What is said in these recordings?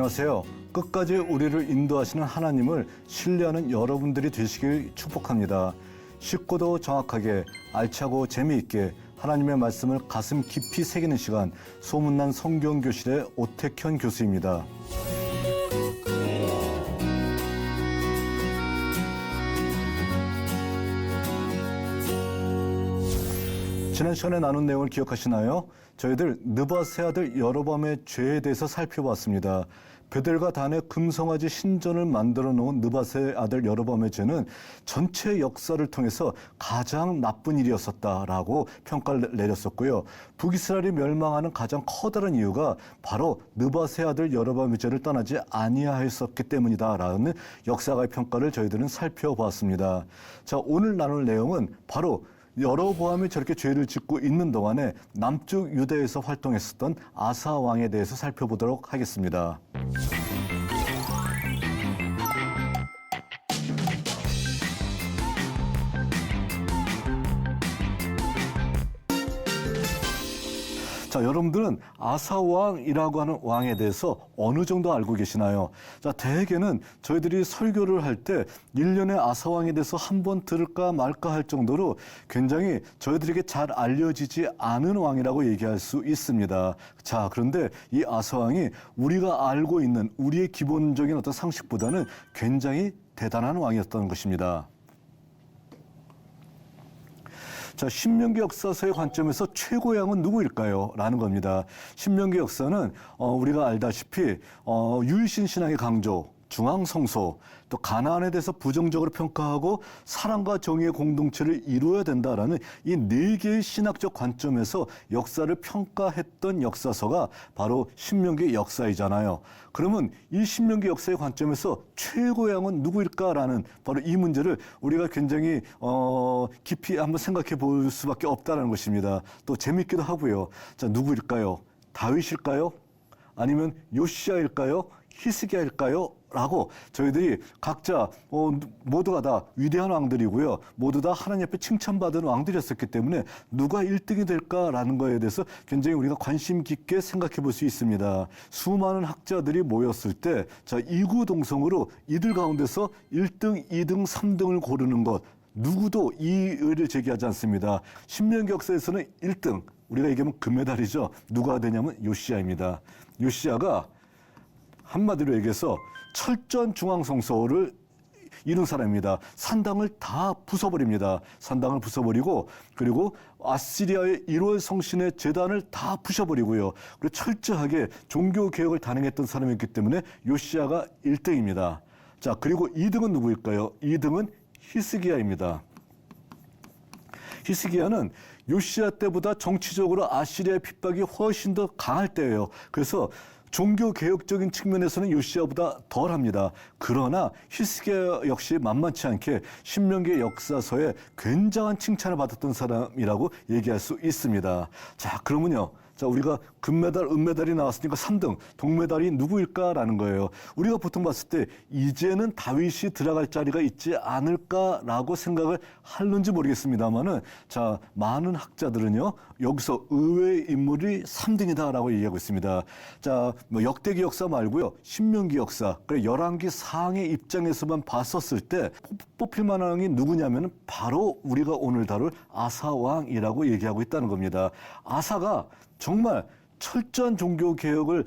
안녕하세요. 끝까지 우리를 인도하시는 하나님을 신뢰하는 여러분들이 되시길 축복합니다. 쉽고도 정확하게 알차고 재미있게 하나님의 말씀을 가슴 깊이 새기는 시간, 소문난 성경교실의 오택현 교수입니다. 지난 시간에 나눈 내용을 기억하시나요? 저희들 느밧의 아들 여로보암의 죄에 대해서 살펴봤습니다. 베델과 단의 금송아지 신전을 만들어 놓은 느밧의 아들 여로보암의 죄는 전체 역사를 통해서 가장 나쁜 일이었었다라고 평가를 내렸었고요. 북이스라엘이 멸망하는 가장 커다란 이유가 바로 느밧의 아들 여로보암의 죄를 떠나지 아니하였었기 때문이다라는 역사가의 평가를 저희들은 살펴보았습니다. 자, 오늘 나눌 내용은 바로 여로보암이 저렇게 죄를 짓고 있는 동안에 남쪽 유다에서 활동했었던 아사 왕에 대해서 살펴보도록 하겠습니다. 자, 여러분들은 아사 왕이라고 하는 왕에 대해서 어느 정도 알고 계시나요? 자, 대개는 저희들이 설교를 할 때 1년에 아사 왕에 대해서 한번 들을까 말까 할 정도로 굉장히 저희들에게 잘 알려지지 않은 왕이라고 얘기할 수 있습니다. 자, 그런데 이 아사 왕이 우리가 알고 있는 우리의 기본적인 어떤 상식보다는 굉장히 대단한 왕이었던 것입니다. 자, 신명기 역사서의 관점에서 최고의 왕은 누구일까요? 라는 겁니다. 신명기 역사는 우리가 알다시피 유일신 신앙의 강조, 중앙성소, 또 가나안에 대해서 부정적으로 평가하고 사랑과 정의의 공동체를 이루어야 된다라는 이 네 개의 신학적 관점에서 역사를 평가했던 역사서가 바로 신명기 역사이잖아요. 그러면 이 신명기 역사의 관점에서 최고의 왕은 누구일까라는 바로 이 문제를 우리가 굉장히 깊이 한번 생각해 볼 수밖에 없다는 것입니다. 또 재밌기도 하고요. 자, 누구일까요? 다윗일까요? 아니면 요시야일까요? 히스기야일까요? 라고 저희들이 각자 모두가 다 위대한 왕들이고요. 모두 다 하나님 앞에 칭찬받은 왕들이었었기 때문에 누가 1등이 될까라는 거에 대해서 굉장히 우리가 관심 깊게 생각해 볼 수 있습니다. 수많은 학자들이 모였을 때 자, 이구동성으로 이들 가운데서 1등, 2등, 3등을 고르는 것 누구도 이 의를 제기하지 않습니다. 신명기 역사에서는 1등, 우리가 얘기하면 금메달이죠. 누가 되냐면 요시야입니다. 요시야가 한마디로 얘기해서 철저한 중앙성소를 이룬 사람입니다. 산당을 다 부숴버립니다. 산당을 부숴버리고 그리고 아시리아의 1월 성신의 제단을 다 부셔버리고요. 그리고 철저하게 종교개혁을 단행했던 사람이기 때문에 요시야가 1등입니다. 자, 그리고 2등은 누구일까요? 2등은 히스기야입니다. 히스기야는 요시야 때보다 정치적으로 아시리아의 핍박이 훨씬 더 강할 때예요. 그래서 종교 개혁적인 측면에서는 요시야보다 덜합니다. 그러나 히스기야 역시 만만치 않게 신명기 역사서에 굉장한 칭찬을 받았던 사람이라고 얘기할 수 있습니다. 자, 그러면요. 자, 우리가 금메달, 은메달이 나왔으니까 3등, 동메달이 누구일까라는 거예요. 우리가 보통 봤을 때 이제는 다윗이 들어갈 자리가 있지 않을까라고 생각을 하는지 모르겠습니다만은 자, 많은 학자들은요, 여기서 의외의 인물이 3등이다라고 얘기하고 있습니다. 자, 뭐 역대기 역사 말고요, 신명기 역사, 그래 열왕기 상의 입장에서만 봤었을 때 뽑힐 만한 왕이 누구냐면은 바로 우리가 오늘 다룰 아사 왕이라고 얘기하고 있다는 겁니다. 아사가 정말 철저한 종교개혁을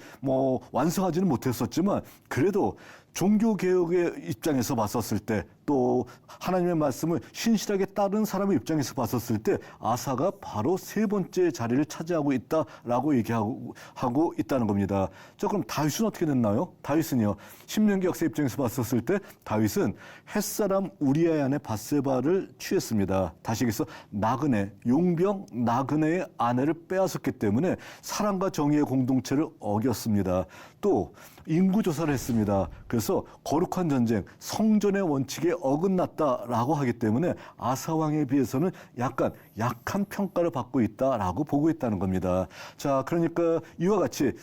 완성하지는 못했었지만 그래도 종교개혁의 입장에서 봤었을 때 또 하나님의 말씀을 신실하게 따른 사람의 입장에서 봤었을 때 아사가 바로 세 번째 자리를 차지하고 있다라고 얘기하고 있다는 겁니다. 자, 그럼 다윗은 어떻게 됐나요? 다윗은요. 신명기 역사 입장에서 봤었을 때 다윗은 햇사람 우리아의 아내 밧세바를 취했습니다. 다시 얘기해서 나그네, 용병 나그네의 아내를 빼앗았기 때문에 사랑과 정의의 공동체를 어겼습니다. 또 인구조사를 했습니다. 그래서 거룩한 전쟁, 성전의 원칙에 어긋났다라고 하기 때문에 아사왕에 비해서는 약간 약한 평가를 받고 있다라고 보고 있다는 겁니다. 자, 그러니까 이와 같이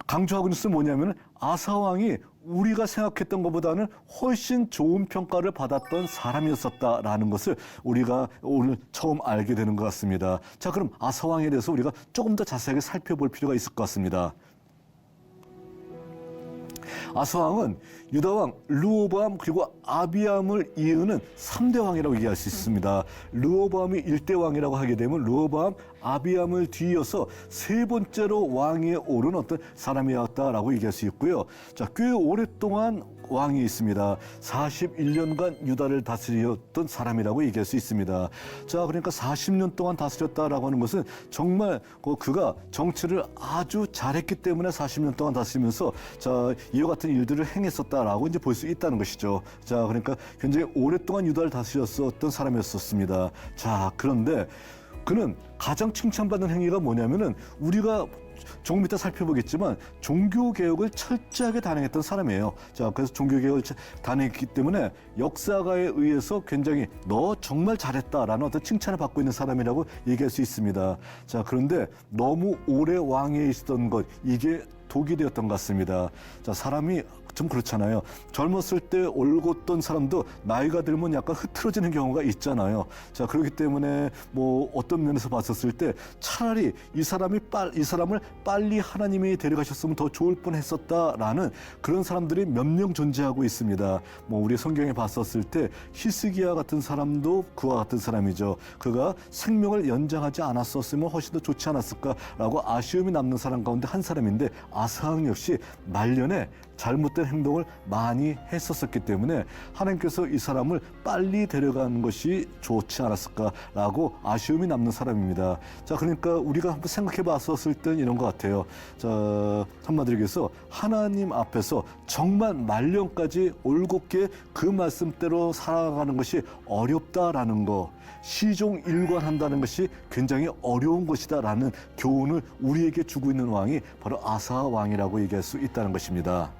강조하고 있는 것은 뭐냐면 아사왕이 우리가 생각했던 것보다는 훨씬 좋은 평가를 받았던 사람이었었다라는 것을 우리가 오늘 처음 알게 되는 것 같습니다. 자, 그럼 아사왕에 대해서 우리가 조금 더 자세하게 살펴볼 필요가 있을 것 같습니다. 아스왕은 유다왕 르호보암 그리고 아비암을 이으는 3대 왕이라고 얘기할 수 있습니다. 르호보암이 1대 왕이라고 하게 되면 르호보암, 아비암을 뒤이어서 세 번째로 왕위에 오른 어떤 사람이었다라고 얘기할 수 있고요. 자, 꽤 오랫동안 왕이 있습니다. 41년간 유다를 다스렸던 사람이라고 얘기할 수 있습니다. 자, 그러니까 40년 동안 다스렸다라고 하는 것은 정말 그가 정치를 아주 잘했기 때문에 40년 동안 다스리면서 자, 이와 같은 일들을 행했었다라고 이제 볼 수 있다는 것이죠. 자, 그러니까 굉장히 오랫동안 유다를 다스렸었던 사람이었습니다. 자, 그런데 그는 가장 칭찬받는 행위가 뭐냐면은 우리가 조금 이따 살펴보겠지만 종교개혁을 철저하게 단행했던 사람이에요. 자, 그래서 종교개혁을 단행했기 때문에 역사가에 의해서 굉장히 너 정말 잘했다라는 어떤 칭찬을 받고 있는 사람이라고 얘기할 수 있습니다. 자, 그런데 너무 오래 왕위에 있었던 것, 이게 독이 되었던 것 같습니다. 자, 사람이 좀 그렇잖아요. 젊었을 때 올곧던 사람도 나이가 들면 약간 흐트러지는 경우가 있잖아요. 자, 그렇기 때문에 뭐 어떤 면에서 봤었을 때 차라리 이 사람을 빨리 하나님이 데려가셨으면 더 좋을 뻔했었다라는 그런 사람들이 몇 명 존재하고 있습니다. 뭐 우리 성경에 봤었을 때 히스기야 같은 사람도 그와 같은 사람이죠. 그가 생명을 연장하지 않았었으면 훨씬 더 좋지 않았을까라고 아쉬움이 남는 사람 가운데 한 사람인데, 아스왕 역시 말년에 잘못된 행동을 많이 했었기 때문에 하나님께서 이 사람을 빨리 데려가는 것이 좋지 않았을까라고 아쉬움이 남는 사람입니다. 자, 그러니까 우리가 한번 생각해 봤었을 때는 이런 것 같아요. 자, 한마디로 얘기해서 하나님 앞에서 정말 말년까지 올곧게 그 말씀대로 살아가는 것이 어렵다라는 거, 시종일관한다는 것이 굉장히 어려운 것이다라는 교훈을 우리에게 주고 있는 왕이 바로 아사 왕이라고 얘기할 수 있다는 것입니다.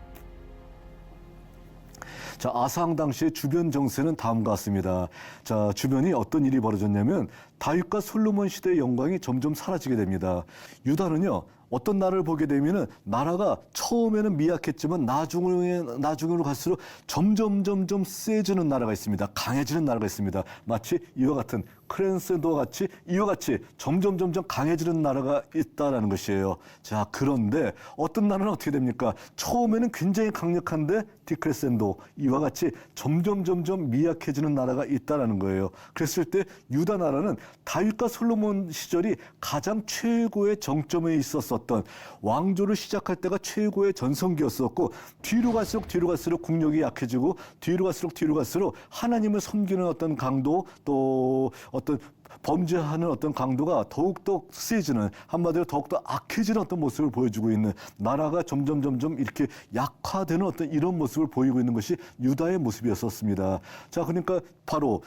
자, 아사왕 당시의 주변 정세는 다음과 같습니다. 자, 주변이 어떤 일이 벌어졌냐면 다윗과 솔로몬 시대의 영광이 점점 사라지게 됩니다. 유다는요, 어떤 나라를 보게 되면은 나라가 처음에는 미약했지만 나중으로 갈수록 점점 세지는 나라가 있습니다. 강해지는 나라가 있습니다. 마치 이와 같은 크랜센도와 같이 이와 같이 점점 강해지는 나라가 있다라는 것이에요. 자, 그런데 어떤 나라는 어떻게 됩니까? 처음에는 굉장히 강력한데 디크레센도, 이와 같이 점점 미약해지는 나라가 있다라는 거예요. 그랬을 때 유다 나라는 다윗과 솔로몬 시절이 가장 최고의 정점에 있었던, 왕조를 시작할 때가 최고의 전성기였었고, 뒤로 갈수록 국력이 약해지고, 뒤로 갈수록 하나님을 섬기는 어떤 강도, 또 어떤 범죄하는 어떤 강도가 더욱더 세지는, 한마디로 더욱더 악해지는 어떤 모습을 보여주고 있는, 나라가 점점 이렇게 약화되는 어떤 이런 모습을 보이고 있는 것이 유다의 모습이었었습니다. 자, 그러니까 바로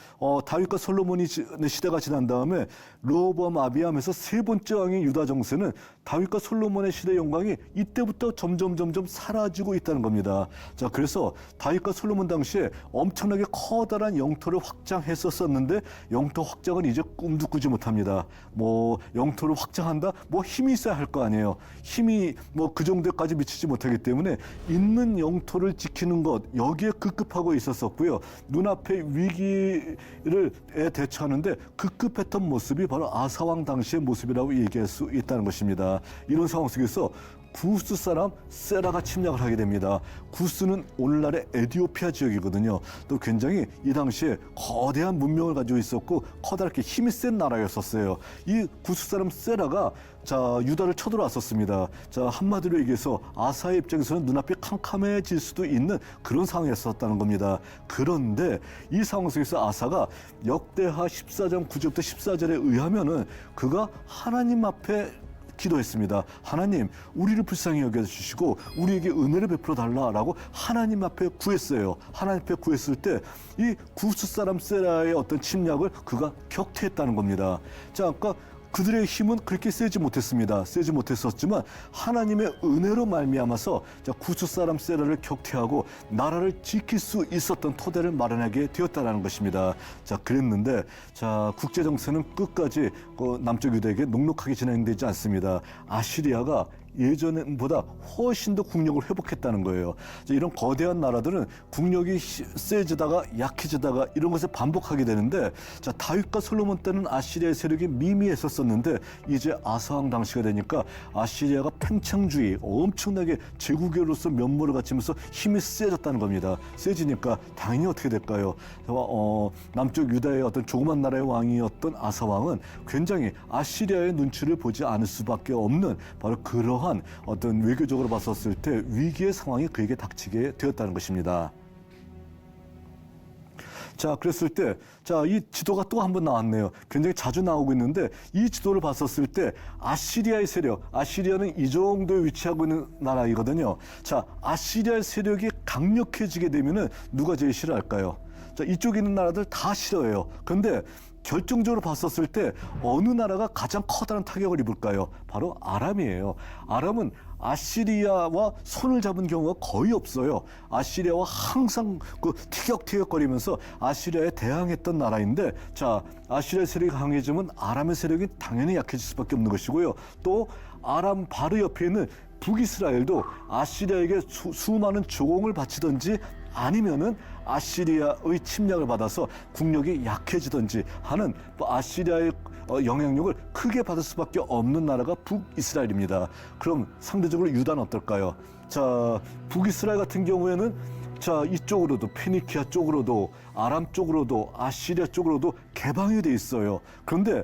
다윗과 솔로몬이 시대가 지난 다음에 르호보암, 아비암에서 세 번째 왕인 유다 정세는 다윗과 솔로몬의 시대 영광이 이때부터 점점 사라지고 있다는 겁니다. 자, 그래서 다윗과 솔로몬 당시에 엄청나게 커다란 영토를 확장했었는데 영토 확장은 이제 꿈도 꾸지 못합니다. 뭐 영토를 확장한다? 뭐 힘이 있어야 할 거 아니에요. 힘이 뭐 그 정도까지 미치지 못하기 때문에 있는 영토를 지키는 것, 여기에 급급하고 있었었고요. 눈앞의 위기를 대처하는데 급급했던 모습이 바로 아사왕 당시의 모습이라고 얘기할 수 있다는 것입니다. 이런 상황 속에서 구스 사람 세라가 침략을 하게 됩니다. 구스는 오늘날의 에티오피아 지역이거든요. 또 굉장히 이 당시에 거대한 문명을 가지고 있었고 커다랗게 힘이 센 나라였었어요. 이 구스 사람 세라가 자, 유다를 쳐들어왔었습니다. 자, 한마디로 얘기해서 아사의 입장에서는 눈앞이 캄캄해질 수도 있는 그런 상황이었었다는 겁니다. 그런데 이 상황 속에서 아사가 역대하 14장 9절부터 14절에 의하면은 그가 하나님 앞에 기도했습니다. 하나님, 우리를 불쌍히 여겨주시고 우리에게 은혜를 베풀어 달라라고 하나님 앞에 구했어요. 하나님 앞에 구했을 때 이 구스 사람 세라의 어떤 침략을 그가 격퇴했다는 겁니다. 자, 아까 그들의 힘은 그렇게 세지 못했었지만 하나님의 은혜로 말미암아서 구스 사람 세라를 격퇴하고 나라를 지킬 수 있었던 토대를 마련하게 되었다는 것입니다. 자, 그랬는데 자, 국제 정세는 끝까지 남쪽 유다에게 녹록하게 진행되지 않습니다. 아시리아가 예전보다 훨씬 더 국력을 회복했다는 거예요. 이런 거대한 나라들은 국력이 세지다가 약해지다가 이런 것을 반복하게 되는데, 자, 다윗과 솔로몬 때는 아시리아의 세력이 미미했었는데 이제 아사왕 당시가 되니까 아시리아가 팽창주의, 엄청나게 제국으로서 면모를 갖추면서 힘이 세졌다는 겁니다. 세지니까 당연히 어떻게 될까요? 남쪽 유다의 어떤 조그만 나라의 왕이었던 아사왕은 굉장히 아시리아의 눈치를 보지 않을 수밖에 없는 바로 그러한 어떤 외교적으로 봤었을 때 위기의 상황이 그에게 닥치게 되었다는 것입니다. 자, 그랬을 때, 자, 이 지도가 또 한 번 나왔네요. 굉장히 자주 나오고 있는데, 이 지도를 봤었을 때, 아시리아의 세력, 아시리아는 이 정도에 위치하고 있는 나라이거든요. 자, 아시리아의 세력이 강력해지게 되면은 누가 제일 싫어할까요? 자, 이쪽에 있는 나라들 다 싫어해요. 그런데 결정적으로 봤었을 때 어느 나라가 가장 커다란 타격을 입을까요? 바로 아람이에요. 아람은 아시리아와 손을 잡은 경우가 거의 없어요. 아시리아와 항상 그 티격태격거리면서 아시리아에 대항했던 나라인데, 자, 아시리아 세력이 강해지면 아람의 세력이 당연히 약해질 수밖에 없는 것이고요. 또 아람 바로 옆에 있는 북이스라엘도 아시리아에게 수많은 조공을 바치든지 아니면은 아시리아의 침략을 받아서 국력이 약해지든지 하는 아시리아의 영향력을 크게 받을 수밖에 없는 나라가 북이스라엘입니다. 그럼 상대적으로 유다는 어떨까요? 자, 북이스라엘 같은 경우에는 자, 이쪽으로도 페니키아 쪽으로도 아람 쪽으로도 아시리아 쪽으로도 개방이 돼 있어요. 그런데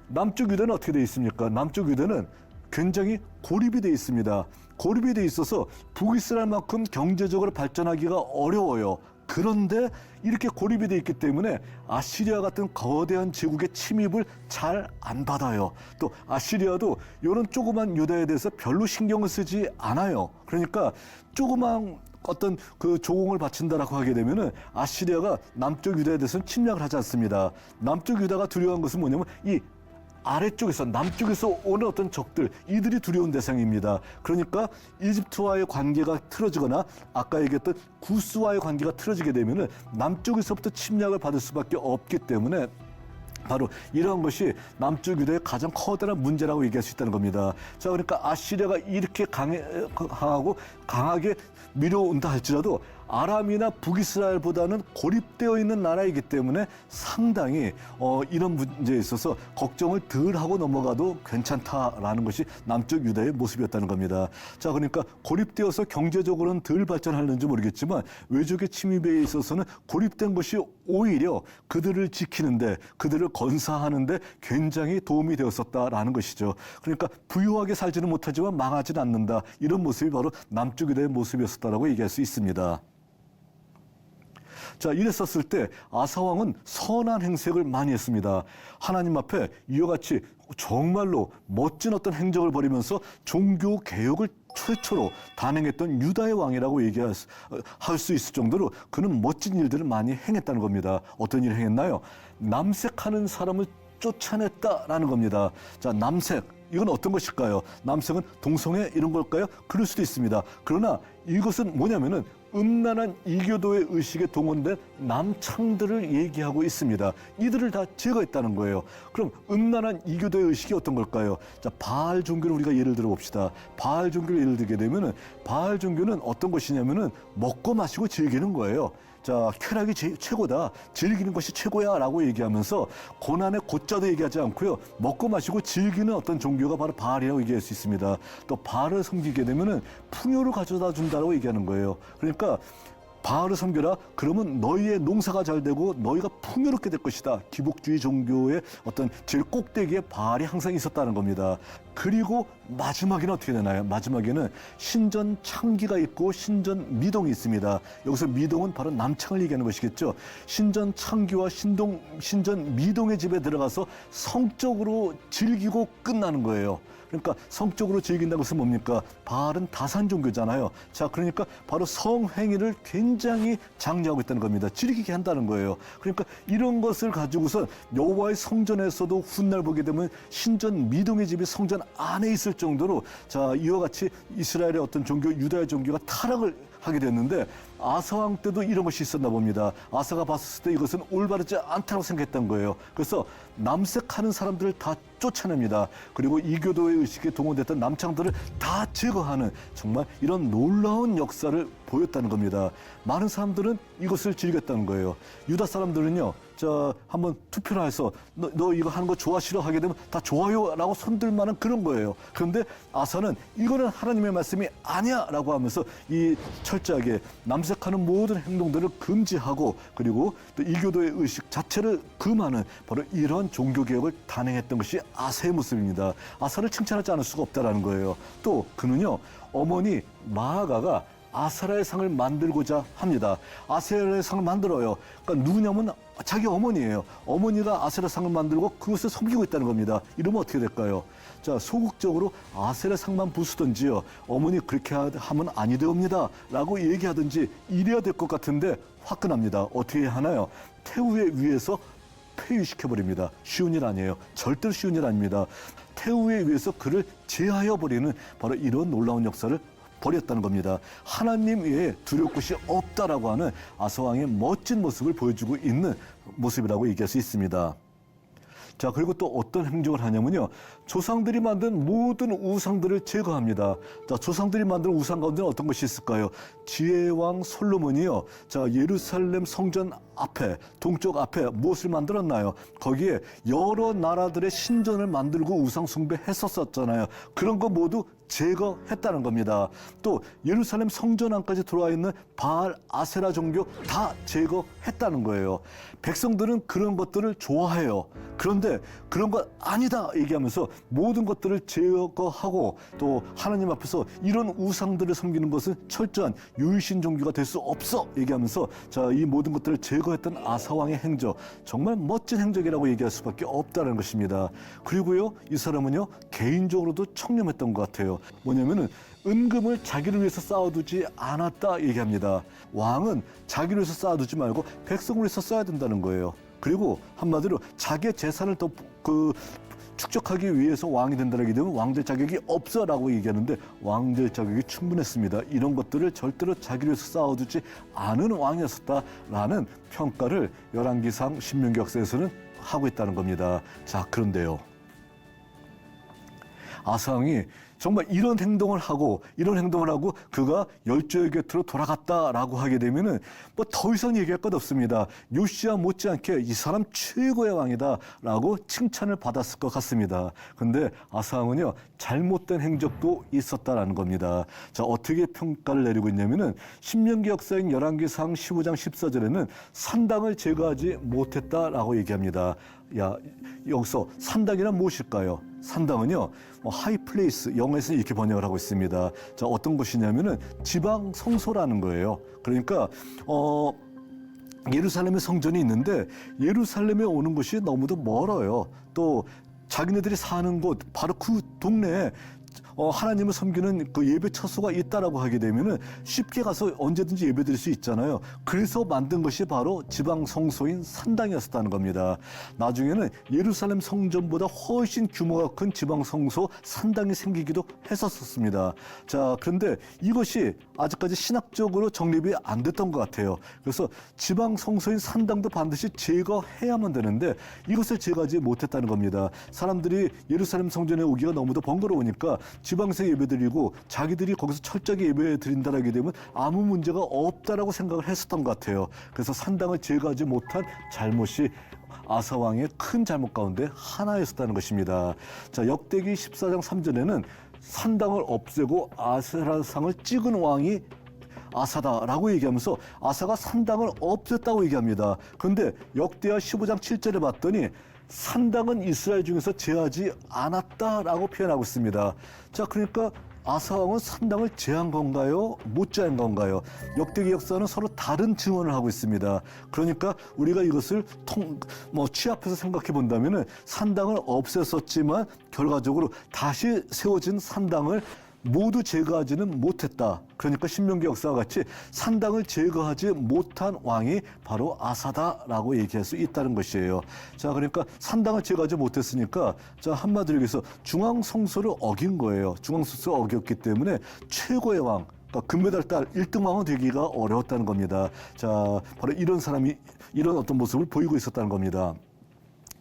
남쪽 유다는 어떻게 돼 있습니까? 남쪽 유다는 굉장히 고립이 돼 있습니다. 고립이 돼 있어서 북이스라엘만큼 경제적으로 발전하기가 어려워요. 그런데 이렇게 고립이 돼 있기 때문에 아시리아 같은 거대한 제국의 침입을 잘 안 받아요. 또 아시리아도 이런 조그만 유다에 대해서 별로 신경을 쓰지 않아요. 그러니까 조그만 어떤 그 조공을 바친다라고 하게 되면은 아시리아가 남쪽 유다에 대해서는 침략을 하지 않습니다. 남쪽 유다가 두려워한 것은 뭐냐면 이 아래쪽에서 남쪽에서 오는 어떤 적들, 이들이 두려운 대상입니다. 그러니까 이집트와의 관계가 틀어지거나 아까 얘기했던 구스와의 관계가 틀어지게 되면은 남쪽에서부터 침략을 받을 수밖에 없기 때문에 바로 이러한 것이 남쪽 유다의 가장 커다란 문제라고 얘기할 수 있다는 겁니다. 자, 그러니까 아시리아가 이렇게 강하고 강하게 밀어온다 할지라도 아람이나 북이스라엘보다는 고립되어 있는 나라이기 때문에 상당히 이런 문제에 있어서 걱정을 덜 하고 넘어가도 괜찮다라는 것이 남쪽 유다의 모습이었다는 겁니다. 자, 그러니까 고립되어서 경제적으로는 덜 발전하는지 모르겠지만 외적의 침입에 있어서는 고립된 것이 오히려 그들을 지키는데, 그들을 건사하는데 굉장히 도움이 되었었다라는 것이죠. 그러니까 부유하게 살지는 못하지만 망하지는 않는다. 이런 모습이 바로 남쪽 유다의 모습이었었다라고 얘기할 수 있습니다. 자, 이랬었을 때 아사왕은 선한 행색을 많이 했습니다. 하나님 앞에 이와 같이 정말로 멋진 어떤 행적을 벌이면서 종교 개혁을 최초로 단행했던 유다의 왕이라고 얘기할 수 있을 정도로 그는 멋진 일들을 많이 행했다는 겁니다. 어떤 일을 행했나요? 남색하는 사람을 쫓아냈다라는 겁니다. 자, 남색. 이건 어떤 것일까요? 남색은 동성애 이런 걸까요? 그럴 수도 있습니다. 그러나 이것은 뭐냐면은 음란한 이교도의 의식에 동원된 남창들을 얘기하고 있습니다. 이들을 다 제거했다는 거예요. 그럼 음란한 이교도의 의식이 어떤 걸까요? 자, 바알 종교를 우리가 예를 들어 봅시다. 바알 종교를 예를 들게 되면은 바알 종교는 어떤 것이냐면은 먹고 마시고 즐기는 거예요. 자, 쾌락이 최고다. 즐기는 것이 최고야 라고 얘기하면서 고난의 고자도 얘기하지 않고요. 먹고 마시고 즐기는 어떤 종교가 바로 바알이라고 얘기할 수 있습니다. 또 바알을 섬기게 되면은 풍요를 가져다 준다고 얘기하는 거예요. 그러니까 바알을 섬겨라. 그러면 너희의 농사가 잘 되고 너희가 풍요롭게 될 것이다. 기복주의 종교의 어떤 제일 꼭대기에 바알이 항상 있었다는 겁니다. 그리고 마지막에는 어떻게 되나요? 마지막에는 신전 창기가 있고 신전 미동이 있습니다. 여기서 미동은 바로 남창을 얘기하는 것이겠죠. 신전 창기와 신전 미동의 집에 들어가서 성적으로 즐기고 끝나는 거예요. 그러니까 성적으로 즐긴다는 것은 뭡니까? 바알은 다산 종교잖아요. 자, 그러니까 바로 성행위를 굉장히 장려하고 있다는 겁니다. 즐기게 한다는 거예요. 그러니까 이런 것을 가지고서 여호와의 성전에서도 훗날 보게 되면 신전 미동의 집이 성전 안에 있을 정도로 자, 이와 같이 이스라엘의 어떤 종교, 유다의 종교가 타락을 하게 됐는데 아사왕 때도 이런 것이 있었나 봅니다. 아사가 봤을 때 이것은 올바르지 않다고 생각했던 거예요. 그래서 남색하는 사람들을 다 쫓아냅니다. 그리고 이교도의 의식에 동원됐던 남창들을 다 제거하는 정말 이런 놀라운 역사를 보였다는 겁니다. 많은 사람들은 이것을 즐겼다는 거예요. 유다 사람들은요, 한번 투표를 해서 너 이거 하는 거 좋아 싫어 하게 되면 다 좋아요라고 손들 만한 그런 거예요. 그런데 아사는 이거는 하나님의 말씀이 아니야라고 하면서 이 철저하게 남색하는 모든 행동들을 금지하고 그리고 또 이교도의 의식 자체를 금하는 바로 이런 종교 개혁을 단행했던 것이 아사의 모습입니다. 아사를 칭찬하지 않을 수가 없다라는 거예요. 또 그는요, 어머니 마아가가 아세라의 상을 만들고자 합니다. 아세라의 상을 만들어요. 그러니까 누구냐면 자기 어머니예요. 어머니가 아세라 상을 만들고 그것을 섬기고 있다는 겁니다. 이러면 어떻게 될까요? 자, 소극적으로 아세라 상만 부수든지요. 어머니 그렇게 하면 아니 되옵니다. 라고 얘기하든지 이래야 될 것 같은데 화끈합니다. 어떻게 하나요? 태우의 위에서 폐위시켜버립니다. 쉬운 일 아니에요. 절대로 쉬운 일 아닙니다. 태우에 의해서 그를 제하여 버리는 바로 이런 놀라운 역사를 버렸다는 겁니다. 하나님 외에 두려울 것이 없다라고 하는 아사왕의 멋진 모습을 보여주고 있는 모습이라고 얘기할 수 있습니다. 자, 그리고 또 어떤 행정을 하냐면요, 조상들이 만든 모든 우상들을 제거합니다. 자, 조상들이 만든 우상 가운데는 어떤 것이 있을까요? 지혜의 왕 솔로몬이요, 자, 예루살렘 성전 앞에, 동쪽 앞에 무엇을 만들었나요? 거기에 여러 나라들의 신전을 만들고 우상 숭배했었잖아요. 그런 거 모두 제거했다는 겁니다. 또 예루살렘 성전 안까지 들어와 있는 바알 아세라 종교 다 제거했다는 거예요. 백성들은 그런 것들을 좋아해요. 그런데 그런 것 아니다 얘기하면서 모든 것들을 제거하고 또 하나님 앞에서 이런 우상들을 섬기는 것은 철저한 유일신 종교가 될 수 없어 얘기하면서 자, 이 모든 것들을 제거했던 아사왕의 행적, 정말 멋진 행적이라고 얘기할 수밖에 없다는 것입니다. 그리고요, 이 사람은요, 개인적으로도 청렴했던 것 같아요. 뭐냐면은 은금을 자기를 위해서 쌓아두지 않았다 얘기합니다. 왕은 자기를 위해서 쌓아두지 말고 백성을 위해서 써야 된다는 거예요. 그리고 한마디로 자기의 재산을 더 축적하기 위해서 왕이 된다라게 되면 왕될 자격이 없어라고 얘기하는데 왕될 자격이 충분했습니다. 이런 것들을 절대로 자기를 위해서 쌓아두지 않은 왕이었었다라는 평가를 열왕기상 신명기 역사에서는 하고 있다는 겁니다. 자, 그런데요, 아사왕이 정말 이런 행동을 하고 그가 열조의 곁으로 돌아갔다라고 하게 되면은 뭐 더 이상 얘기할 것 없습니다. 요시야 못지않게 이 사람 최고의 왕이다라고 칭찬을 받았을 것 같습니다. 근데 아사왕은요, 잘못된 행적도 있었다라는 겁니다. 자, 어떻게 평가를 내리고 있냐면은 신명기 역사인 열왕기상 15장 14절에는 산당을 제거하지 못했다라고 얘기합니다. 야, 여기서 산당이란 무엇일까요? 산당은요, 하이플레이스, 영어에서는 이렇게 번역을 하고 있습니다. 자, 어떤 것이냐면은 지방 성소라는 거예요. 그러니까 예루살렘에 성전이 있는데 예루살렘에 오는 것이 너무도 멀어요. 또 자기네들이 사는 곳 바로 그 동네에 하나님을 섬기는 그 예배 처소가 있다라고 하게 되면은 쉽게 가서 언제든지 예배 드릴 수 있잖아요. 그래서 만든 것이 바로 지방 성소인 산당이었다는 겁니다. 나중에는 예루살렘 성전보다 훨씬 규모가 큰 지방 성소 산당이 생기기도 했었습니다. 자, 그런데 이것이 아직까지 신학적으로 정립이 안 됐던 것 같아요. 그래서 지방 성소인 산당도 반드시 제거해야만 되는데 이것을 제거하지 못했다는 겁니다. 사람들이 예루살렘 성전에 오기가 너무도 번거로우니까 지방에서 예배드리고 자기들이 거기서 철저하게 예배드린다라게 되면 아무 문제가 없다라고 생각을 했었던 것 같아요. 그래서 산당을 제거하지 못한 잘못이 아사왕의 큰 잘못 가운데 하나였었다는 것입니다. 자, 역대기 14장 3절에는 산당을 없애고 아세라상을 찍은 왕이 아사다라고 얘기하면서 아사가 산당을 없앴다고 얘기합니다. 그런데 역대하 15장 7절에 봤더니 산당은 이스라엘 중에서 제하지 않았다라고 표현하고 있습니다. 자, 그러니까 아사왕은 산당을 제한 건가요? 못 제한 건가요? 역대기 역사는 서로 다른 증언을 하고 있습니다. 그러니까 우리가 이것을 취합해서 생각해 본다면은 산당을 없앴었지만 결과적으로 다시 세워진 산당을 모두 제거하지는 못했다. 그러니까 신명기 역사와 같이 산당을 제거하지 못한 왕이 바로 아사다라고 얘기할 수 있다는 것이에요. 자, 그러니까 산당을 제거하지 못했으니까 자, 한마디로 얘기해서 중앙성소를 어긴 거예요. 중앙성소를 어겼기 때문에 최고의 왕, 그러니까 금메달 딸 1등 왕은 되기가 어려웠다는 겁니다. 자, 바로 이런 사람이 이런 어떤 모습을 보이고 있었다는 겁니다.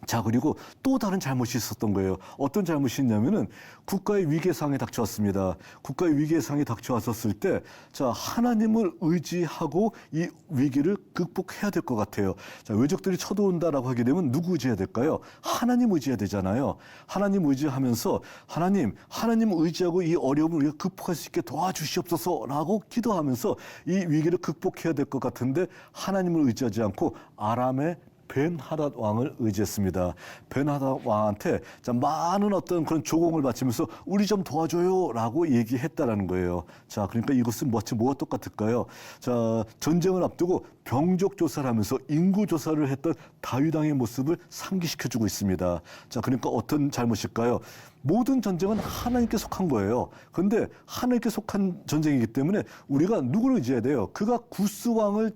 자, 그리고 또 다른 잘못이 있었던 거예요. 어떤 잘못이 있냐면은 국가의 위기의 상황이 닥쳐왔습니다. 국가의 위기의 상황이 닥쳐왔었을 때, 자, 하나님을 의지하고 이 위기를 극복해야 될 것 같아요. 자, 외적들이 쳐들어온다라고 하게 되면 누구 의지해야 될까요? 하나님 의지해야 되잖아요. 하나님 의지하면서 하나님 의지하고 이 어려움을 우리가 극복할 수 있게 도와주시옵소서라고 기도하면서 이 위기를 극복해야 될 것 같은데 하나님을 의지하지 않고 아람의 벤하닷 왕을 의지했습니다. 벤하닷 왕한테 자, 많은 어떤 그런 조공을 바치면서 우리 좀 도와줘요라고 얘기했다라는 거예요. 자, 그러니까 이것은 마치 뭐가 똑같을까요? 자, 전쟁을 앞두고 병적 조사를 하면서 인구 조사를 했던 다윗 왕의 모습을 상기시켜주고 있습니다. 자, 그러니까 어떤 잘못일까요? 모든 전쟁은 하나님께 속한 거예요. 그런데 하나님께 속한 전쟁이기 때문에 우리가 누구를 의지해야 돼요? 그가 구스 왕을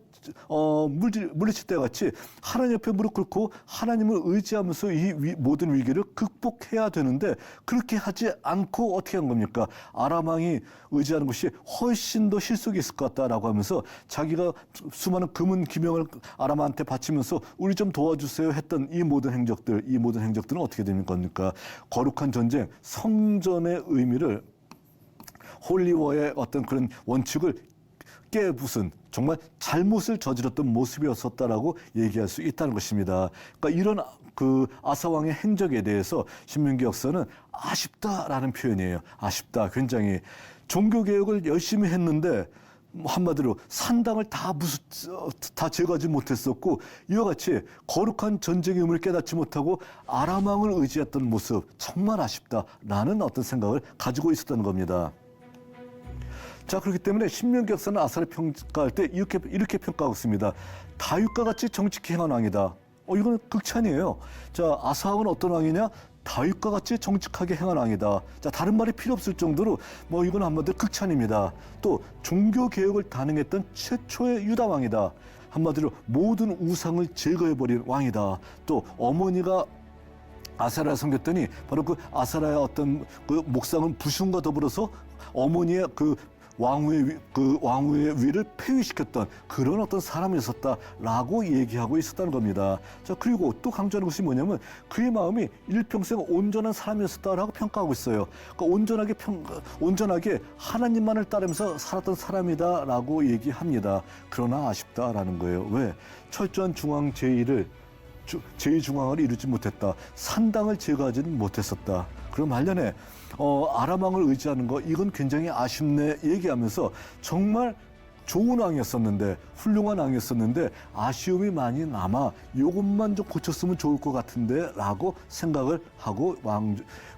물리칠 때 같이 하나님 옆에 무릎 꿇고 하나님을 의지하면서 이 모든 위기를 극복해야 되는데 그렇게 하지 않고 어떻게 한 겁니까? 아람 왕이 의지하는 것이 훨씬 더 실속이 있을 것 같다라고 하면서 자기가 수많은 금은 기명을 아람 왕한테 바치면서 우리 좀 도와주세요 했던 이 모든 행적들은 어떻게 되는 겁니까? 거룩한 전쟁, 성전의 의미를 홀리워의 어떤 그런 원칙을 깨부순 정말 잘못을 저질렀던 모습이었었다라고 얘기할 수 있다는 것입니다. 그러니까 이런 그 아사 왕의 행적에 대해서 신명기 역사는 아쉽다라는 표현이에요. 아쉽다. 굉장히 종교 개혁을 열심히 했는데 한마디로 산당을 다 제거하지 못했었고 이와 같이 거룩한 전쟁의 의미를 깨닫지 못하고 아람 왕을 의지했던 모습 정말 아쉽다라는 어떤 생각을 가지고 있었다는 겁니다. 자, 그렇기 때문에 신명기 역사는 아사를 평가할 때 이렇게 평가하고 있습니다. 다윗과 같이 정직히 행한 왕이다. 이건 극찬이에요. 자, 아사 왕은 어떤 왕이냐? 다윗과 같이 정직하게 행한 왕이다. 자, 다른 말이 필요 없을 정도로 이건 한마디로 극찬입니다. 또 종교 개혁을 단행했던 최초의 유다 왕이다. 한마디로 모든 우상을 제거해버린 왕이다. 또 어머니가 아사라를 섬겼더니 바로 그 아사라의 어떤 그 목상은 부숑과 더불어서 어머니의 그 왕후의 위를 폐위시켰던 그런 어떤 사람이었었다라고 얘기하고 있었다는 겁니다. 자, 그리고 또 강조하는 것이 뭐냐면 그의 마음이 일평생 온전한 사람이었었다라고 평가하고 있어요. 그러니까 온전하게 하나님만을 따르면서 살았던 사람이다라고 얘기합니다. 그러나 아쉽다라는 거예요. 왜? 철저한 중앙 제2중앙을 이루지 못했다. 산당을 제거하지는 못했었다. 그럼 말년에 아람 왕을 의지하는 거 이건 굉장히 아쉽네 얘기하면서 정말 좋은 왕이었었는데 훌륭한 왕이었었는데 아쉬움이 많이 남아 이것만 좀 고쳤으면 좋을 것 같은데 라고 생각을 하고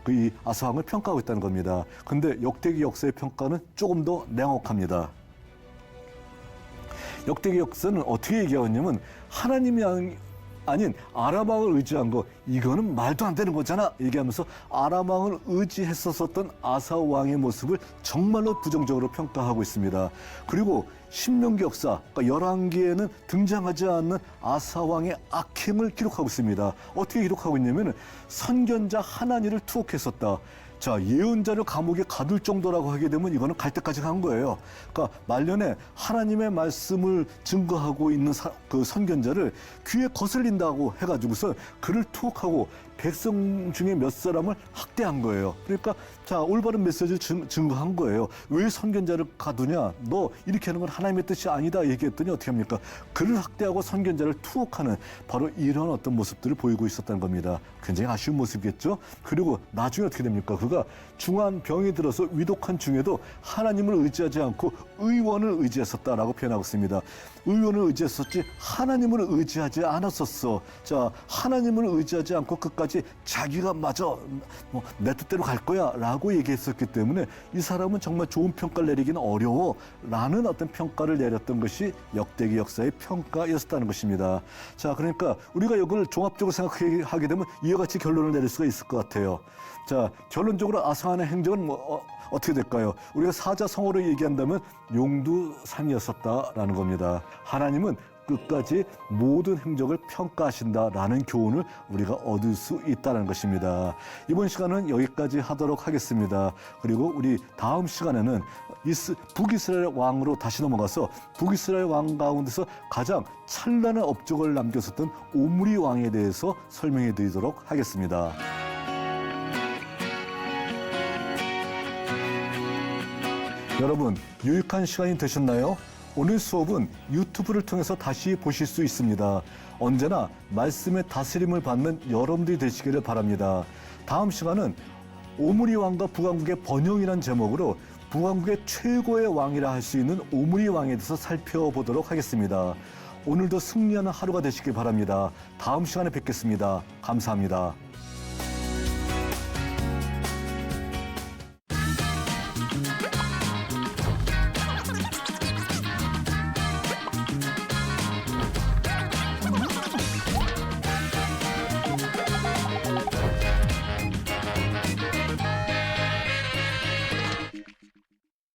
이 아사 왕을 평가하고 있다는 겁니다. 근데 역대기 역사의 평가는 조금 더 냉혹합니다. 역대기 역사는 어떻게 얘기하냐면 하나님이 아닌 아람 왕을 의지한 거 이거는 말도 안 되는 거잖아 얘기하면서 아람 왕을 의지했었던 아사 왕의 모습을 정말로 부정적으로 평가하고 있습니다. 그리고 신명기 역사, 그러니까 열왕기에는 등장하지 않는 아사 왕의 악행을 기록하고 있습니다. 어떻게 기록하고 있냐면 선견자 하나니를 투옥했었다. 자, 예언자를 감옥에 가둘 정도라고 하게 되면 이거는 갈 때까지 간 거예요. 그러니까 말년에 하나님의 말씀을 증거하고 있는 그 선견자를 귀에 거슬린다고 해가지고서 그를 투옥하고 백성 중에 몇 사람을 학대한 거예요. 그러니까 자, 올바른 메시지를 증거한 거예요. 왜 선견자를 가두냐? 너 이렇게 하는 건 하나님의 뜻이 아니다 얘기했더니 어떻게 합니까? 그를 학대하고 선견자를 투옥하는 바로 이런 어떤 모습들을 보이고 있었다는 겁니다. 굉장히 아쉬운 모습이겠죠? 그리고 나중에 어떻게 됩니까? 그가 중한 병이 들어서 위독한 중에도 하나님을 의지하지 않고 의원을 의지했었다라고 표현하고 있습니다. 의원을 의지했었지 하나님을 의지하지 않았었어. 자, 하나님을 의지하지 않고 끝까지 자기가 맞아 내 뜻대로 갈 거야 라고 얘기했었기 때문에 이 사람은 정말 좋은 평가를 내리기는 어려워 라는 어떤 평가를 내렸던 것이 역대기 역사의 평가였었다는 것입니다. 자, 그러니까 우리가 이걸 종합적으로 생각하게 되면 이와 같이 결론을 내릴 수가 있을 것 같아요. 자, 결론적으로 아사안의 행적은 어떻게 될까요? 우리가 사자성어로 얘기한다면 용두삼이었었다라는 겁니다. 하나님은 끝까지 모든 행적을 평가하신다라는 교훈을 우리가 얻을 수 있다는 것입니다. 이번 시간은 여기까지 하도록 하겠습니다. 그리고 우리 다음 시간에는 북이스라엘 왕으로 다시 넘어가서 북이스라엘 왕 가운데서 가장 찬란한 업적을 남겼었던 오므리 왕에 대해서 설명해 드리도록 하겠습니다. 여러분, 유익한 시간이 되셨나요? 오늘 수업은 유튜브를 통해서 다시 보실 수 있습니다. 언제나 말씀의 다스림을 받는 여러분들이 되시기를 바랍니다. 다음 시간은 오므리 왕과 북왕국의 번영이라는 제목으로 북왕국의 최고의 왕이라 할 수 있는 오므리 왕에 대해서 살펴보도록 하겠습니다. 오늘도 승리하는 하루가 되시길 바랍니다. 다음 시간에 뵙겠습니다. 감사합니다.